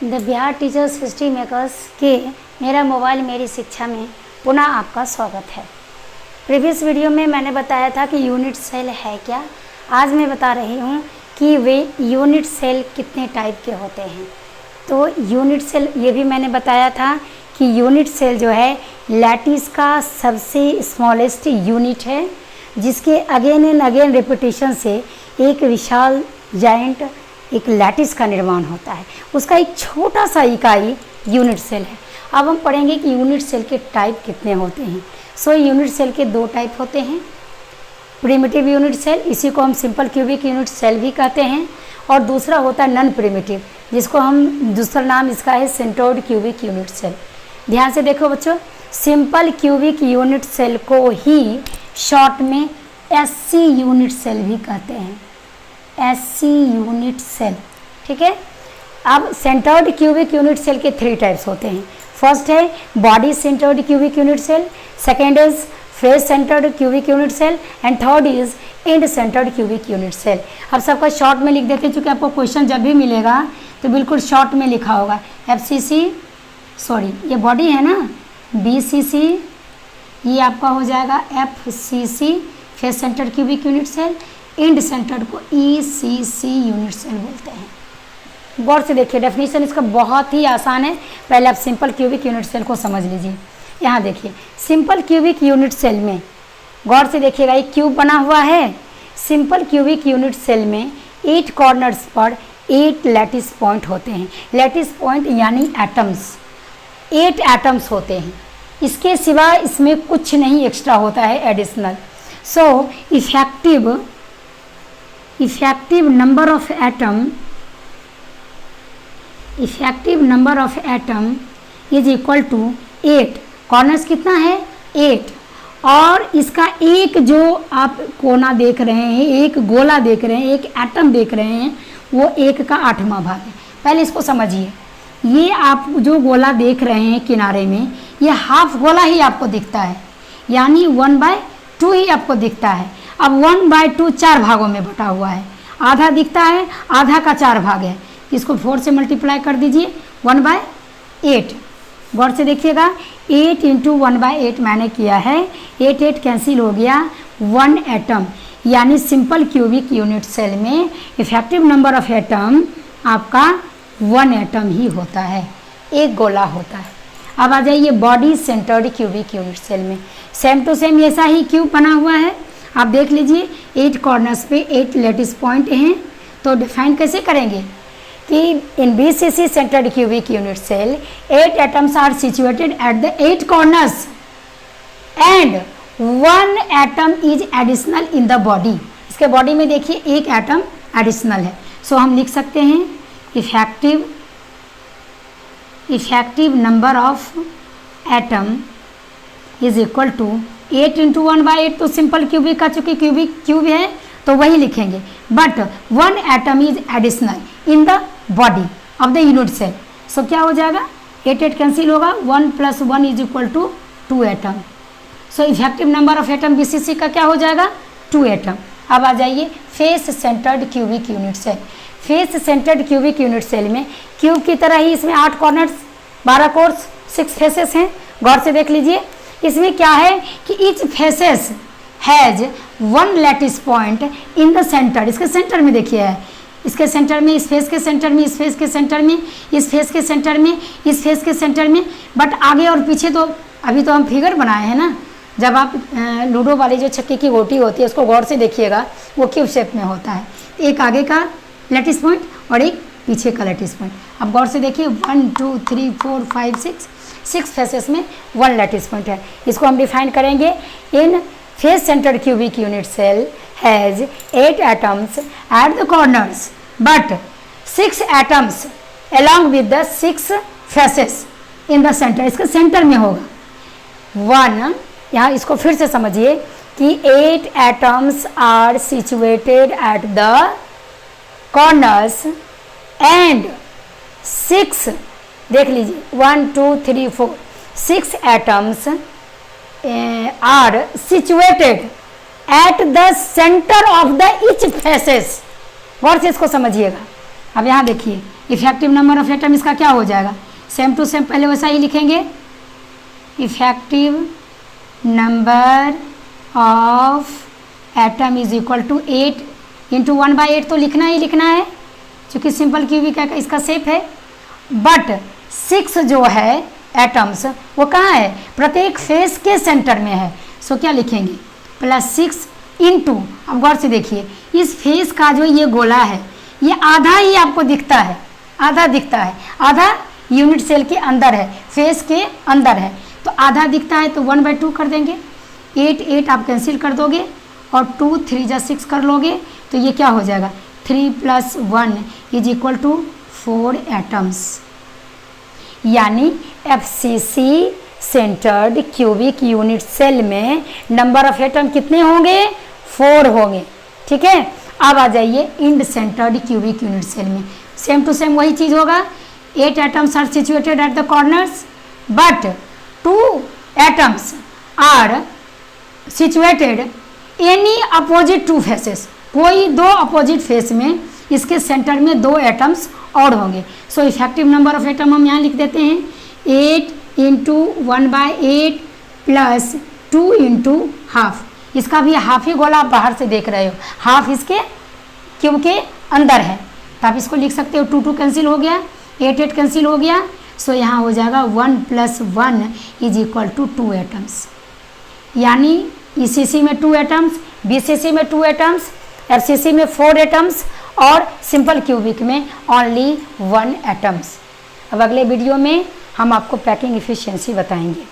The Bihar teachers history makers के मेरा mobile मेरी शिक्षा में पुनः आपका स्वागत है। प्रीवियस वीडियो में मैंने बताया था कि यूनिट सेल है क्या। आज मैं बता रही हूँ कि वे यूनिट सेल कितने टाइप के होते हैं। तो यूनिट सेल ये भी मैंने बताया था कि यूनिट सेल जो है लैटिस का सबसे स्मॉलेस्ट यूनिट है, जिसके अगेन एंड अगेन रिपीटिशन से एक विशाल जाइंट एक लैटिस का निर्माण होता है। उसका एक छोटा सा इकाई यूनिट सेल है। अब हम पढ़ेंगे कि यूनिट सेल के टाइप कितने होते हैं। यूनिट सेल के दो टाइप होते हैं। प्रिमिटिव यूनिट सेल, इसी को हम सिंपल क्यूबिक यूनिट सेल भी कहते हैं, और दूसरा होता है नॉन प्रिमिटिव, जिसको हम दूसरा नाम इसका है सेंटर्ड क्यूबिक यूनिट सेल। ध्यान से देखो बच्चों, सिंपल क्यूबिक यूनिट सेल को ही शॉर्ट में एससी यूनिट सेल भी कहते हैं, एससी यूनिट सेल। ठीक है। अब सेंटर्ड क्यूबिक यूनिट सेल के 3 टाइप्स होते हैं। फर्स्ट है body centred cubic unit cell, second is face centred cubic unit cell, and third is end centred cubic unit cell. अब सबका शॉर्ट में लिख देते हैं, क्योंकि आपको क्वेश्चन जब भी मिलेगा तो बिल्कुल शॉर्ट में लिखा होगा। ये बॉडी है ना, BCC, ये आपका हो जाएगा FCC face centred cubic unit cell, end centred को ECC यूनिट सेल बोलते हैं। गौर से देखिए, डेफिनेशन इसका बहुत ही आसान है। पहले आप सिंपल क्यूबिक यूनिट सेल को समझ लीजिए। यहाँ देखिए, सिंपल क्यूबिक यूनिट सेल में गौर से देखिएगा, एक क्यूब बना हुआ है। सिंपल क्यूबिक यूनिट सेल में 8 कॉर्नर्स पर 8 लैटिस पॉइंट होते हैं। लैटिस पॉइंट यानी एटम्स, 8 एटम्स होते हैं। इसके सिवा इसमें कुछ नहीं एक्स्ट्रा होता है additional. Effective number of atom is equal to 8। Corners कितना है? 8। और इसका एक जो आप कोना देख रहे हैं, एक गोला देख रहे हैं, एक एटम देख रहे हैं, वो 1 का 8वां भाग है। पहले इसको समझिए। ये आप जो गोला देख रहे हैं किनारे में, ये हाफ गोला ही आपको दिखता है, यानी 1/2 ही आपको दिखता है। अब 1/2 4 भागों में बटा हुआ है। आधा दिखता है, आधा का 4 भाग है। इसको 4 से मल्टीप्लाई कर दीजिए, 1/8। गौर से देखिएगा, 8 × 1/8 मैंने किया है। 8 कैंसिल हो गया, 1 एटम। यानी सिंपल क्यूबिक यूनिट सेल में इफेक्टिव नंबर ऑफ एटम आपका 1 एटम ही होता है, एक गोला होता है। अब आ जाइए body centred cubic unit cell में। सेम टू सेम ऐसा ही क्यूब बना हुआ है। आप देख लीजिए, 8 कॉर्नर्स पे 8 लैटिस पॉइंट हैं। तो डिफाइन कैसे करेंगे कि in BCC centred cubic unit cell 8 atoms are situated at the 8 corners and 1 atom is additional in the body. इसके बॉडी में देखिए एक एटम एडिशनल है। हम लिख सकते हैं effective number of atom is equal to 8 × 1/8। तो सिंपल क्यूबिक का, चूंकि क्यूब है तो वही लिखेंगे, but 1 atom is additional in the body of the unit cell. क्या हो जाएगा? 8 कैंसिल होगा, 1 + 1 is equal to 2 atom. Effective number of atom BCC का क्या हो जाएगा? 2 एटम। अब आ जाइए face centred cubic unit cell. Face centred cubic unit cell में क्यूब की तरह ही इसमें 8 कॉर्नर्स, 12 कोर्स, 6 फेसेस हैं। गौर से देख लीजिए, इसमें क्या है कि each faces has 1 lattice point in the centre. इसके सेंटर में देखिए है, इसके सेंटर में, इस फेस के सेंटर में, इस फेस के सेंटर में, इस फेस के सेंटर में, इस फेस के सेंटर में। बट आगे और पीछे तो अभी तो हम फिगर बनाए हैं ना। जब आप लूडो वाली जो छक्के की गोटी होती है, उसको गौर से देखिएगा, वो क्यूब शेप में होता है। एक आगे का लैटिस पॉइंट और एक पीछे का लैटिस पॉइंट। अब गौर से देखिए, 1 2 3 4 5 6 फेसेस में 1 लैटिस पॉइंट है। इसको हम डिफाइन करेंगे, in face centred cubic unit cell has 8 atoms at the corners but 6 atoms along with the 6 faces in the centre. इसके सेंटर में होगा 1। यहाँ इसको फिर से समझिए कि 8 atoms are situated at the corners and 6, देख लीजिए 1 2 3 4 6 atoms are situated at the centre of the each faces. गौर से इसको समझिएगा। अब यहाँ देखिए, इफेक्टिव नंबर ऑफ एटम इसका क्या हो जाएगा, सेम टू सेम पहले वैसा ही लिखेंगे, effective number of atom is equal to 8 into 1/8 तो लिखना ही लिखना है क्योंकि सिंपल क्यूबिक का इसका शेप है। बट 6 जो है एटम्स वो कहाँ है, प्रत्येक फेस के सेंटर में है। सो क्या लिखेंगे, +6 इंटू, अब गौर से देखिए इस फेस का जो ये गोला है ये आधा ही आपको दिखता है, आधा दिखता है, आधा यूनिट सेल के अंदर है, फेस के अंदर है, तो आधा दिखता है तो 1/2 कर देंगे। 8 आप कैंसिल कर दोगे और 2 3 जा 6 कर लोगे तो ये क्या हो जाएगा, 3 + 1 इज इक्वल टू 4 एटम्स। यानी FCC centred cubic unit cell में नंबर ऑफ एटम कितने होंगे, 4 होंगे। ठीक है, अब आ जाइए end centred cubic unit cell में, सेम टू सेम वही चीज़ होगा। 8 atoms are situated at the corners but 2 atoms are situated any opposite 2 faces, कोई 2 अपोजिट फेस में इसके सेंटर में 2 एटम्स और होंगे। So effective number of atom हम यहाँ लिख देते हैं 8 इंटू 1/8 + 2 इंटू हाफ, इसका भी हाफ ही गोला आप बाहर से देख रहे हो, हाफ इसके क्यूब के अंदर है तो आप इसको लिख सकते हो, 2 2 कैंसिल हो गया, 8 कैंसिल हो गया। सो यहाँ हो जाएगा 1 + 1 इज इक्वल टू 2 एटम्स। यानी ECC में 2 एटम्स, BCC में 2 एटम्स, FCC में 4 एटम्स और सिंपल क्यूबिक में ओनली 1 एटम्स। अब अगले वीडियो में हम आपको पैकिंग इफिशिएंसी बताएंगे।